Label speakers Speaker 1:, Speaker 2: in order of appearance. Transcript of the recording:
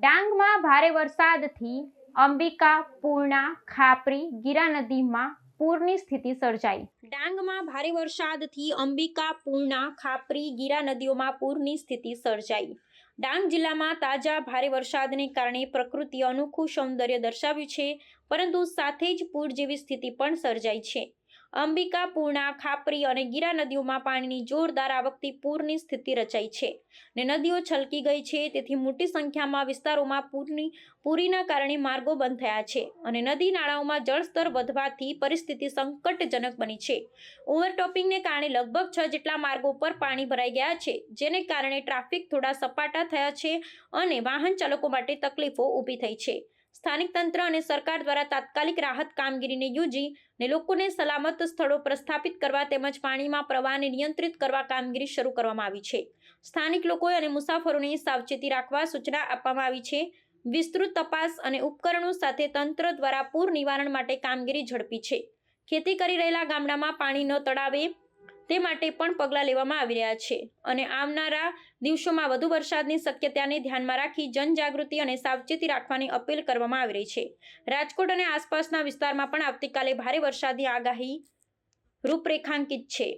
Speaker 1: ડાંગમાં ભારે વરસાદથી અંબિકા, પૂર્ણા, ખાપરી, ગીરા નદીમાં પૂરની સ્થિતિ સર્જાઈ. ડાંગમાં ભારે વરસાદથી અંબિકા, પૂર્ણા, ખાપરી, ગીરા નદીઓમાં પૂરની સ્થિતિ સર્જાઈ. ડાંગ જિલ્લામાં તાજા ભારે વરસાદને કારણે પ્રકૃતિએ અનોખું સૌંદર્ય દર્શાવ્યું છે, પરંતુ સાથે જ પૂર જેવી સ્થિતિ પણ સર્જાઈ છે. અંબિકા, પૂર્ણા, ખાપરી અને ગીરા નદીઓમાં પાણીની જોરદાર આવકથી પૂરની સ્થિતિ રચાઈ છે ને નદીઓ છલકી ગઈ છે. તેથી મોટી સંખ્યામાં વિસ્તારોમાં પૂરીના કારણે માર્ગો બંધ થયા છે અને નદી નાળાઓમાં જળસ્તર વધવાથી પરિસ્થિતિ સંકટજનક બની છે. ઓવરટોપિંગને કારણે લગભગ 6 જેટલા માર્ગો પર પાણી ભરાઈ ગયા છે, જેને કારણે ટ્રાફિક થોડા સપાટા થયા છે અને વાહન ચાલકો માટે તકલીફો ઊભી થઈ છે. સ્થાનિક તંત્ર અને સરકાર દ્વારા તાત્કાલિક રાહત કામગીરીને યોજી ને લોકોને સલામત સ્થળો પ્રસ્થાપિત કરવા તેમજ પાણીમાં પ્રવાહને નિયંત્રિત કરવા કામગીરી શરૂ કરવામાં આવી છે. સ્થાનિક લોકો અને મુસાફરોને સાવચેતી રાખવા સૂચના આપવામાં આવી છે. વિસ્તૃત તપાસ અને ઉપકરણો સાથે તંત્ર દ્વારા પૂર નિવારણ માટે કામગીરી ઝડપી છે. ખેતી કરી રહેલા ગામડામાં પાણી ન તળાવે તે માટે પણ પગલાં લેવામાં આવી રહ્યા છે અને આવનારા દિવસોમાં વધુ વરસાદની શક્યતાને ધ્યાનમાં રાખી જનજાગૃતિ અને સાવચેતી રાખવાની અપીલ કરવામાં આવી રહી છે. રાજકોટ અને આસપાસના વિસ્તારમાં પણ આવતીકાલે ભારે વરસાદની આગાહી રૂપરેખાંકિત છે.